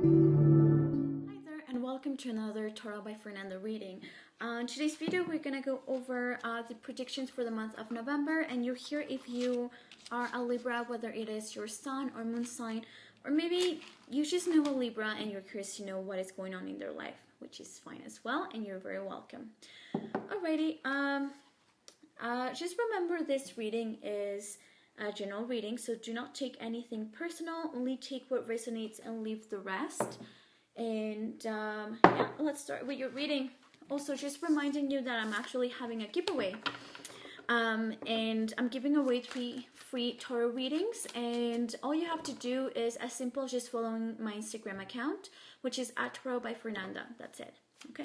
Hi there and welcome to another Tarot by Fernanda reading. In today's video we're going to go over the predictions for the month of November, and you're here if you are a Libra, whether it is your sun or moon sign, or maybe you just know a Libra and you're curious to know what is going on in their life, which is fine as well, and you're very welcome. Alrighty, just remember this reading is a general reading, so do not take anything personal, only take what resonates and leave the rest. And yeah, let's start with your reading. Also, just reminding you that I'm actually having a giveaway, and I'm giving away 3 free tarot readings, and all you have to do is as simple as just following my Instagram account, which is at tarotbyfernanda. That's it. Okay.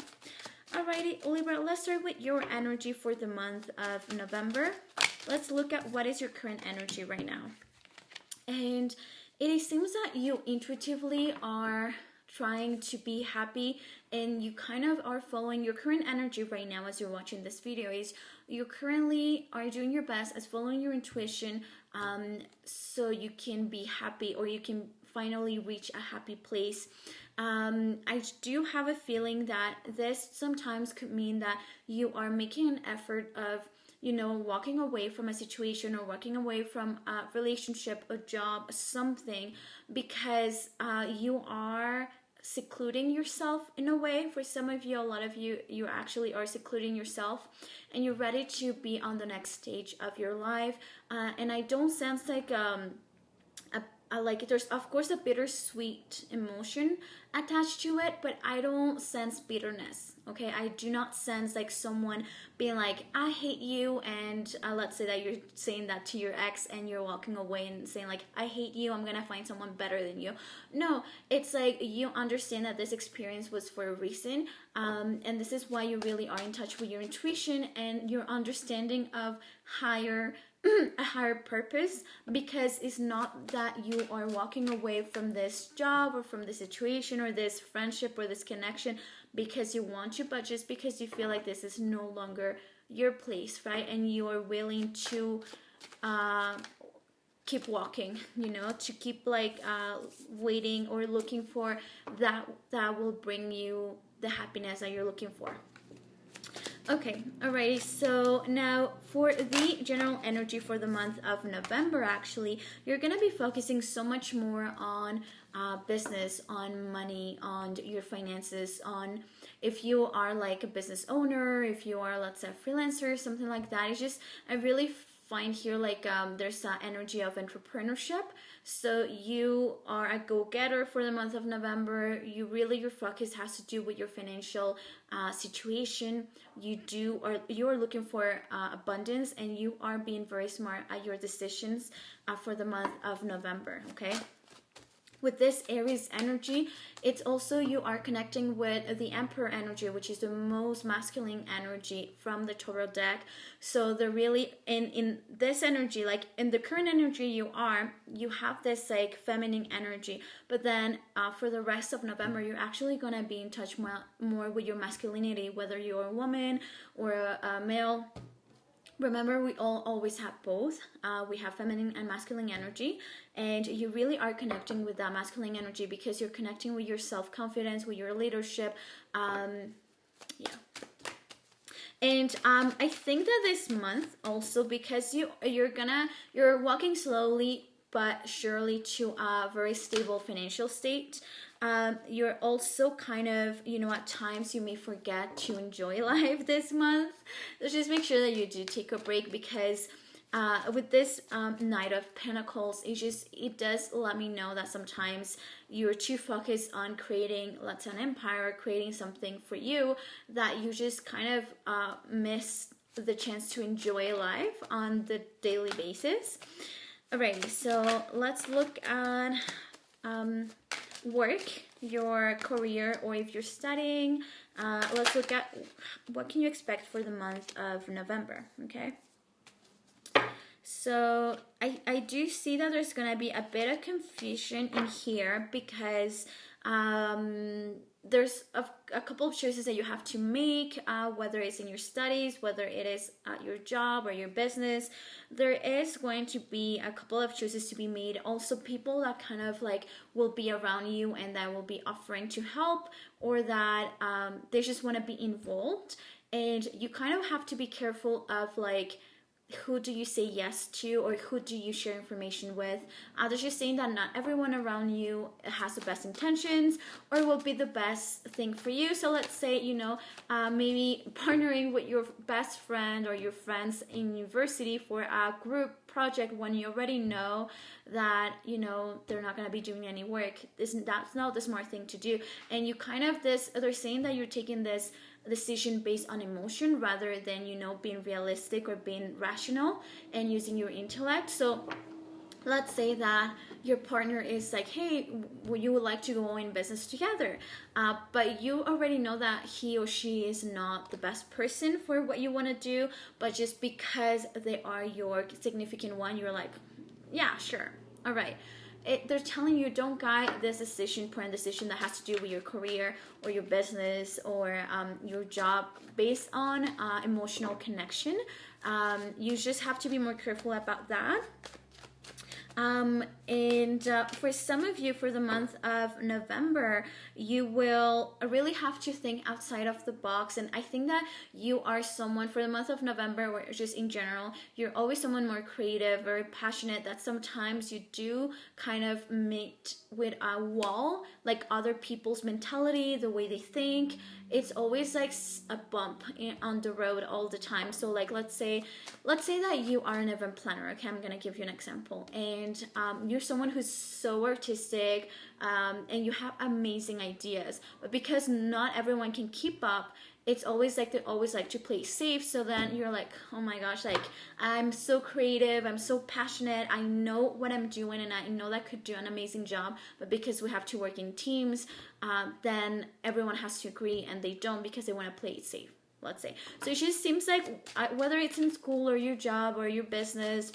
Alrighty, Libra, let's start with your energy for the month of November. Let's look at what is your current energy right now. And it seems that you intuitively are trying to be happy, and you kind of are following your current energy right now as you're watching this video. Is you currently are doing your best as following your intuition, so you can be happy, or you can finally reach a happy place. I do have a feeling that this sometimes could mean that you are making an effort of, you know, walking away from a situation or walking away from a relationship, a job, something, because you are secluding yourself in a way. For some of you, a lot of you, you actually are secluding yourself, and you're ready to be on the next stage of your life. And I don't sense like like there's of course a bittersweet emotion attached to it, but I don't sense bitterness. Okay, I do not sense like someone being like, I hate you, and let's say that you're saying that to your ex and you're walking away and saying like, I hate you, I'm gonna find someone better than you. No, it's like you understand that this experience was for a reason, and this is why you really are in touch with your intuition and your understanding of a higher purpose, because it's not that you are walking away from this job or from this situation or this friendship or this connection because you want to, but just because you feel like this is no longer your place, right? And you are willing to keep walking, you know, to keep like waiting or looking for that will bring you the happiness that you're looking for. Okay, alrighty, so now for the general energy for the month of November, actually, you're going to be focusing so much more on business, on money, on your finances, on if you are like a business owner, if you are, let's say, a freelancer, something like that. It's just, I really find here like there's that energy of entrepreneurship. So you are a go-getter for the month of November. Your focus has to do with your financial situation. You are looking for abundance, and you are being very smart at your decisions for the month of November. Okay. With this Aries energy, it's also you are connecting with the Emperor energy, which is the most masculine energy from the Tarot deck. So they're really in this energy, like in the current energy you have this like feminine energy, but then for the rest of November, you're actually gonna be in touch more with your masculinity, whether you're a woman or a male. Remember, we all always have both. We have feminine and masculine energy, and you really are connecting with that masculine energy because you're connecting with your self-confidence, with your leadership. Yeah. And I think that this month also, because you're walking slowly but surely to a very stable financial state. You're also kind of, you know, at times you may forget to enjoy life this month. So just make sure that you do take a break, because with this Knight of Pentacles, it does let me know that sometimes you're too focused on creating, let's say, an empire, creating something for you, that you just kind of miss the chance to enjoy life on the daily basis. Alrighty, so let's look at work, your career, or if you're studying. Let's look at what can you expect for the month of November. Okay, So I do see that there's going to be a bit of confusion in here because there's a couple of choices that you have to make, whether it's in your studies, whether it is at your job or your business. There is going to be a couple of choices to be made. Also, people that kind of like will be around you and that will be offering to help, or that they just want to be involved. And you kind of have to be careful of like, who do you say yes to, or who do you share information with? They're just saying that not everyone around you has the best intentions or will be the best thing for you. So let's say, maybe partnering with your best friend or your friends in university for a group project when you already know that, they're not going to be doing any work. That's not the smart thing to do. And you kind of they're saying that you're taking this decision based on emotion rather than being realistic or being rational and using your intellect. So let's say that your partner is like, hey, you would like to go in business together, but you already know that he or she is not the best person for what you want to do, but just because they are your significant one, you're like, yeah, sure, all right. They're telling you, don't guide this important decision that has to do with your career or your business or your job based on emotional connection. You just have to be more careful about that. For some of you, for the month of November, you will really have to think outside of the box. And I think that you are someone, for the month of November, or just in general, you're always someone more creative, very passionate, that sometimes you do kind of meet with a wall, like other people's mentality, the way they think. It's always like a bump on the road all the time. So like, let's say that you are an event planner. Okay, I'm gonna give you an example. And you're someone who's so artistic, and you have amazing ideas, but because not everyone can keep up, it's always like they always like to play safe. So then you're like, oh my gosh, like I'm so creative, I'm so passionate, I know what I'm doing, and I know that I could do an amazing job, but because we have to work in teams, then everyone has to agree, and they don't because they want to play it safe, let's say. So it just seems like whether it's in school or your job or your business,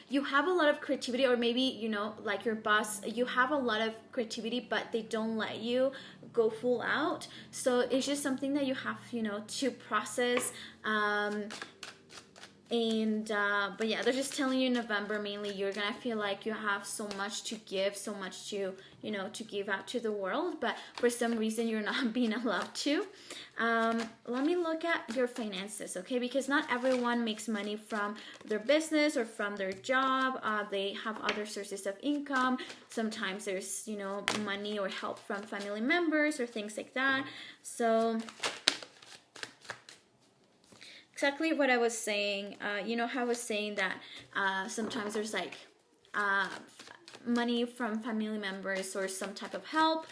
you have a lot of creativity, or maybe, like your boss, you have a lot of creativity, but they don't let you go full out. So it's just something that you have, to process. But yeah, they're just telling you in November mainly you're gonna feel like you have so much to give, so much to to give out to the world, but for some reason you're not being allowed to. Let me look at your finances, okay? Because not everyone makes money from their business or from their job. They have other sources of income. Sometimes there's money or help from family members or things like that. So exactly what I was saying. How I was saying that sometimes there's like money from family members or some type of help.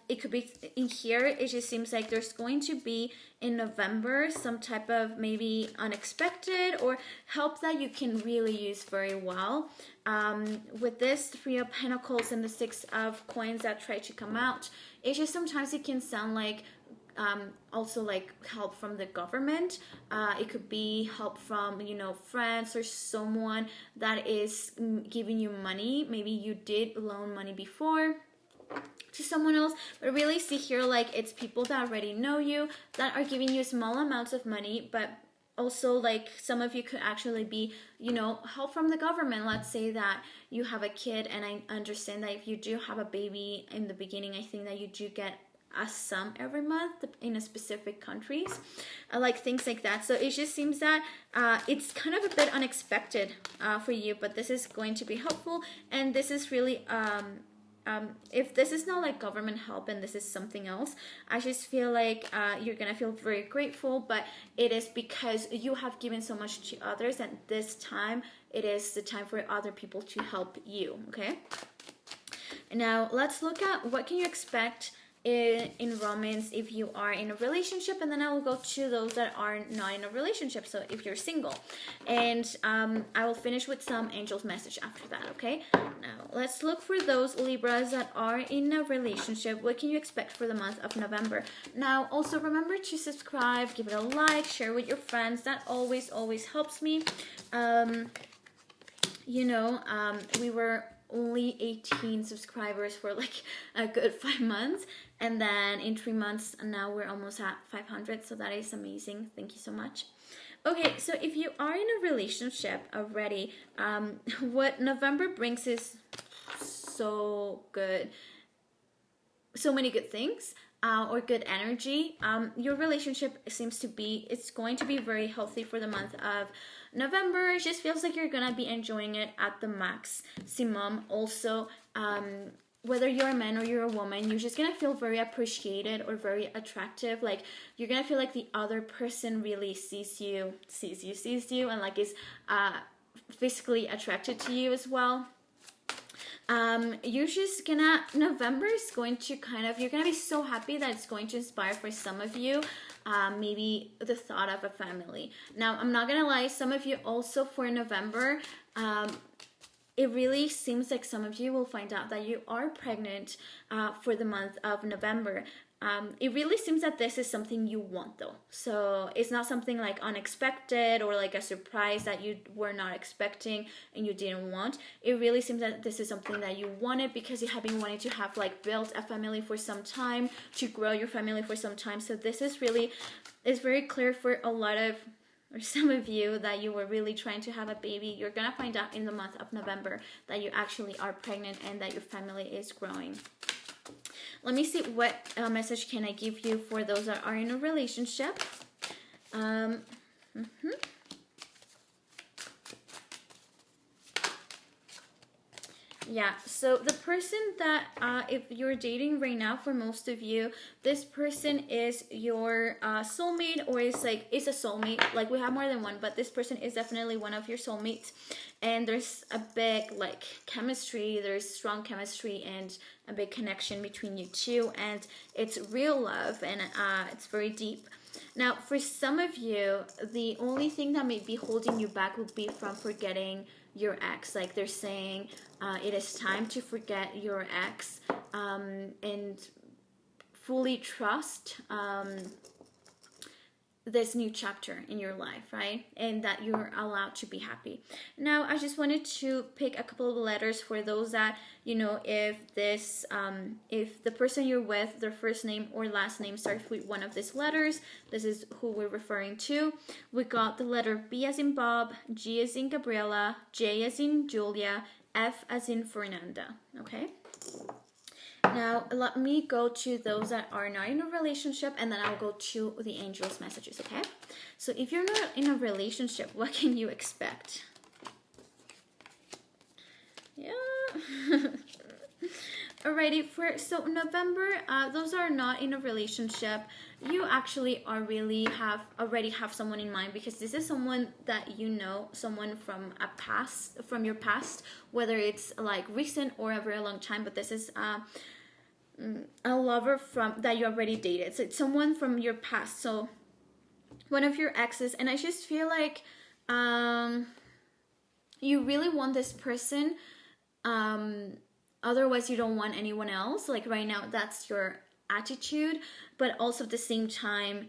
It could be in here. It just seems like there's going to be in November some type of maybe unexpected or help that you can really use very well. With this Three of Pentacles and the Six of Coins that try to come out, it's just sometimes it can sound like also like help from the government. It could be help from friends or someone that is giving you money. Maybe you did loan money before to someone else, but really see here like it's people that already know you that are giving you small amounts of money. But also, like, some of you could actually be help from the government. Let's say that you have a kid, and I understand that if you do have a baby in the beginning, I think that you do get a sum every month in a specific countries, like things like that. So it just seems that it's kind of a bit unexpected for you, but this is going to be helpful. And this is really if this is not like government help and this is something else, I just feel like you're gonna feel very grateful, but it is because you have given so much to others, and this time it is the time for other people to help you. Okay, now let's look at what can you expect in romance if you are in a relationship, and then I will go to those that are not in a relationship, so if you're single. And I will finish with some angels message after that, okay? Now let's look for those Libras that are in a relationship. What can you expect for the month of November? Now also remember to subscribe, give it a like, share with your friends. That always helps me. We were only 18 subscribers for like a good 5 months, and then in 3 months now we're almost at 500, so that is amazing. Thank you so much. Okay, so if you are in a relationship already, what November brings is so good, so many good things, or good energy. Your relationship seems to be, it's going to be very healthy for the month of November. It just feels like you're gonna be enjoying it at the maximum. Also, whether you're a man or you're a woman, you're just gonna feel very appreciated or very attractive. Like you're gonna feel like the other person really sees you, and like is physically attracted to you as well. You're just gonna, November is going to kind of, you're gonna be so happy that it's going to inspire for some of you, maybe the thought of a family. Now, I'm not gonna lie, some of you also for November, it really seems like some of you will find out that you are pregnant for the month of November. It really seems that this is something you want though. So it's not something like unexpected or like a surprise that you were not expecting and you didn't want. It really seems that this is something that you wanted because you have been wanting to have like built a family for some time, to grow your family for some time. So this is really, it's very clear for a lot of, or some of you, that you were really trying to have a baby. You're gonna find out in the month of November that you actually are pregnant and that your family is growing. Let me see what message can I give you for those that are in a relationship. Yeah, so the person that, if you're dating right now, for most of you, this person is your soulmate, or is a soulmate. Like we have more than one, but this person is definitely one of your soulmates. And there's a big like chemistry, there's strong chemistry and a big connection between you two, and it's real love, and it's very deep. Now, for some of you, the only thing that may be holding you back would be from forgetting your ex. Like they're saying, it is time to forget your ex, and fully trust this new chapter in your life, right? And that you're allowed to be happy. Now, I just wanted to pick a couple of letters for those that, if this, if the person you're with, their first name or last name starts with one of these letters, this is who we're referring to. We got the letter B as in Bob, G as in Gabriela, J as in Julia, F as in Fernanda, okay? Now, let me go to those that are not in a relationship, and then I'll go to the angels' messages, okay? So if you're not in a relationship, what can you expect? Yeah. Alrighty, so November, those are not in a relationship. You actually are already have someone in mind, because this is someone that someone from your past, whether it's like recent or a very long time, but this is a lover that you already dated. So it's someone from your past, so one of your exes, and I just feel like you really want this person, otherwise you don't want anyone else. Like right now, that's your attitude, but also at the same time,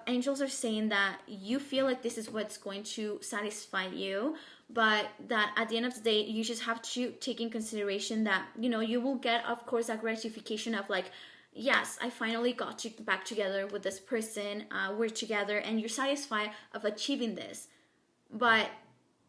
angels are saying that you feel like this is what's going to satisfy you, but that at the end of the day, you just have to take in consideration that, you will get, of course, a gratification of like, yes, I finally got back together with this person, we're together, and you're satisfied of achieving this. But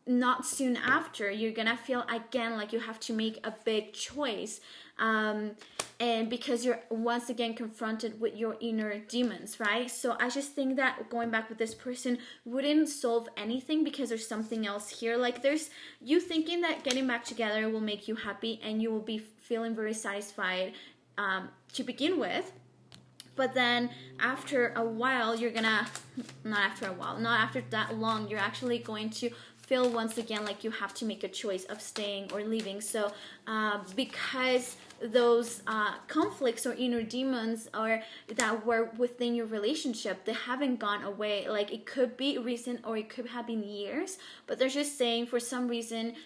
not soon after, you're gonna feel again like you have to make a big choice, and because you're once again confronted with your inner demons, right? So I just think that going back with this person wouldn't solve anything, because there's something else here. Like there's you thinking that getting back together will make you happy and you will be feeling very satisfied to begin with. But then after a while, not after that long, you're actually going to feel once again like you have to make a choice of staying or leaving. So because those conflicts or inner demons or that were within your relationship, they haven't gone away. Like it could be recent or it could have been years, but they're just saying for some reason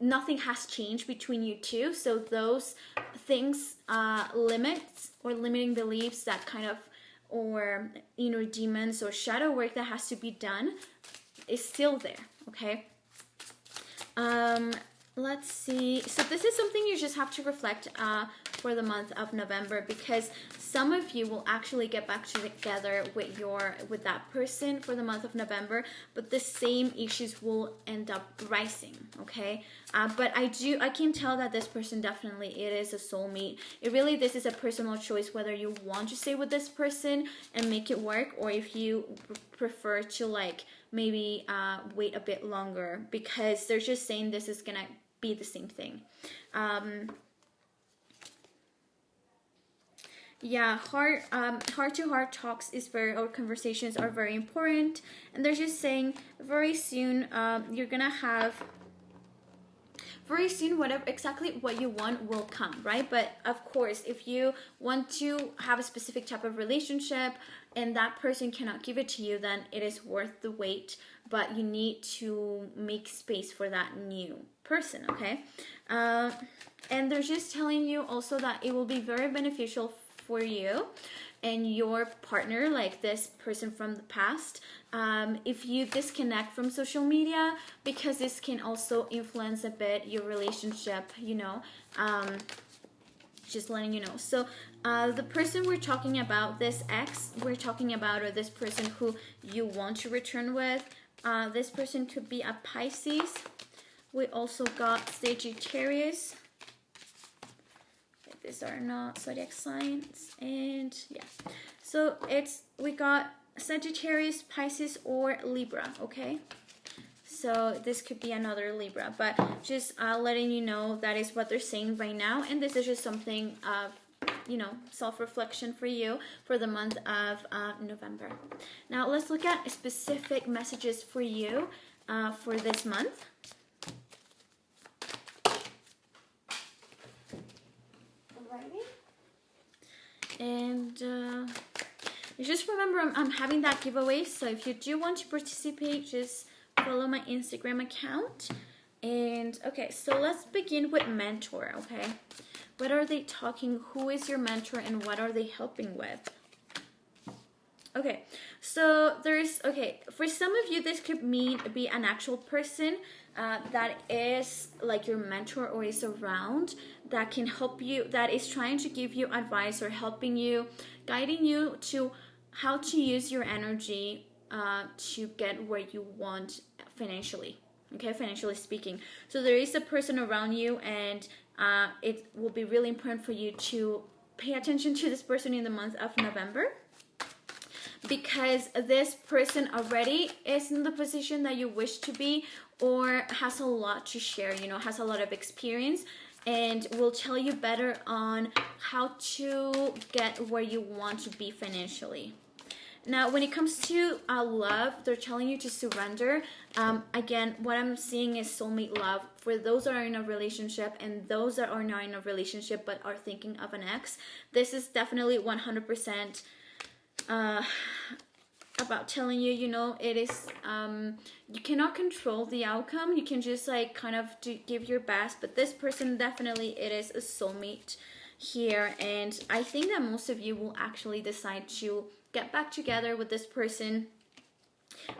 nothing has changed between you two. So those things, limits or limiting beliefs, that kind of, or inner demons or shadow work that has to be done, is still there. Okay. Let's see. So this is something you just have to reflect for the month of November, because some of you will actually get back together with that person for the month of November, but the same issues will end up rising. Okay. But I can tell that this person definitely, it is a soulmate. This is a personal choice whether you want to stay with this person and make it work, or if you prefer to like maybe wait a bit longer, because they're just saying this is gonna be the same thing. Yeah, heart to heart talks or conversations are very important, and they're just saying very soon you're gonna have, very soon, whatever exactly what you want will come, right? But of course, if you want to have a specific type of relationship and that person cannot give it to you, then it is worth the wait, but you need to make space for that new person. Okay. And they're just telling you also that it will be very beneficial for you and your partner, like this person from the past, if you disconnect from social media, because this can also influence a bit your relationship, just letting you know. So the person we're talking about, this ex we're talking about, or this person who you want to return with, this person could be a Pisces. We also got Sagittarius. These are not zodiac signs, and yeah, so we got Sagittarius, Pisces, or Libra. Okay, so this could be another Libra, but just letting you know that is what they're saying right now, and this is just something of self-reflection for you for the month of November. Now let's look at specific messages for you for this month. And just remember, I'm having that giveaway, so if you do want to participate, just follow my Instagram account. And okay, so let's begin with mentor. Okay, what are they talking? Who is your mentor and what are they helping with? Okay, so for some of you, this could be an actual person that is like your mentor or is around, that can help you, that is trying to give you advice or helping you, guiding you to how to use your energy to get where you want financially. Okay, financially speaking. So there is a person around you, and it will be really important for you to pay attention to this person in the month of November, because this person already is in the position that you wish to be, or has a lot to share, has a lot of experience, and will tell you better on how to get where you want to be financially. Now, when it comes to love, they're telling you to surrender. Again, what I'm seeing is soulmate love. For those that are in a relationship and those that are not in a relationship but are thinking of an ex, this is definitely 100% about telling you, it is, you cannot control the outcome. You can just give your best, but this person definitely, it is a soulmate here. And I think that most of you will actually decide to get back together with this person.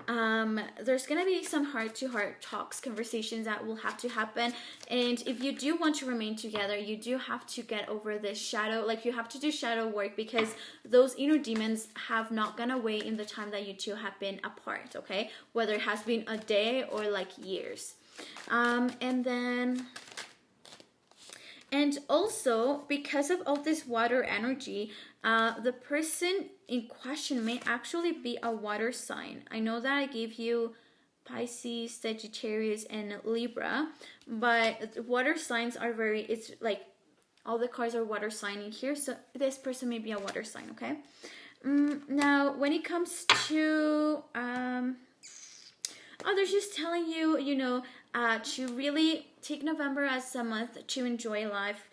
There's gonna be some heart-to-heart talks, conversations that will have to happen, and if you do want to remain together, you do have to get over this shadow, you have to do shadow work, because those inner demons have not gone away in the time that you two have been apart. Okay, whether it has been a day or years. And also, because of all this water energy, the person in question may actually be a water sign. I know that I gave you Pisces, Sagittarius, and Libra, but water signs are it's all the cards are water sign in here, so this person may be a water sign. Okay. Now, when it comes to Others just telling you, to really take November as a month to enjoy life,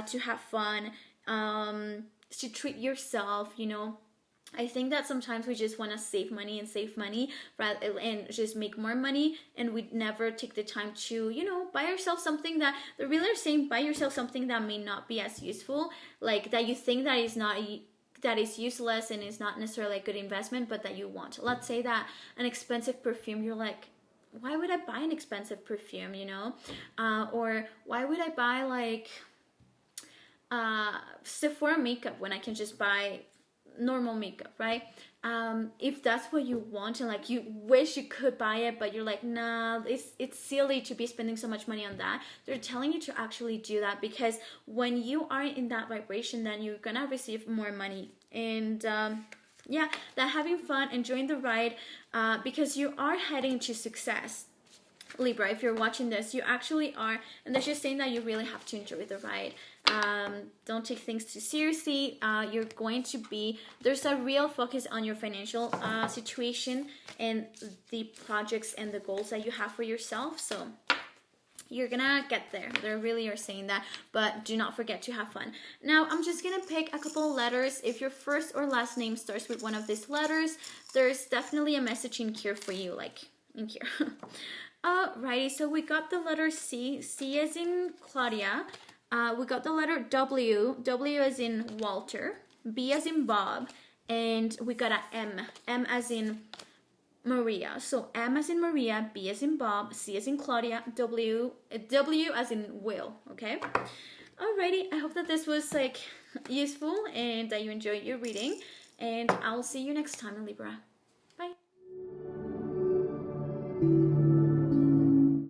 to have fun, to treat yourself, I think that sometimes we just want to save money and save money and just make more money, and we never take the time to, buy yourself something that they're really saying, buy yourself something that may not be as useful, like that you think that is useless and is not necessarily a good investment, but that you want. Let's say that an expensive perfume, you're like, why would I buy an expensive perfume, or why would I buy like Sephora makeup when I can just buy normal makeup, right? If that's what you want and like you wish you could buy it, but you're like, nah, it's silly to be spending so much money on that. They're telling you to actually do that, because when you are in that vibration, then you're gonna receive more money. And yeah, that having fun, enjoying the ride, because you are heading to success. Libra, if you're watching this, you actually are, and that's just saying that you really have to enjoy the ride. Don't take things too seriously. You're going to be, there's a real focus on your financial situation and the projects and the goals that you have for yourself. So you're gonna get there. They really are saying that, but do not forget to have fun. Now, I'm just gonna pick a couple of letters. If your first or last name starts with one of these letters, there's definitely a message in here for you, like in here. Alrighty, so we got the letter C, C as in Claudia. We got the letter W, W as in Walter, B as in Bob, and we got a M, M as in Maria. So M as in Maria, B as in Bob, C as in Claudia, W as in Will, okay? Alrighty, I hope that this was like useful and that you enjoyed your reading, and I'll see you next time, Libra. Bye.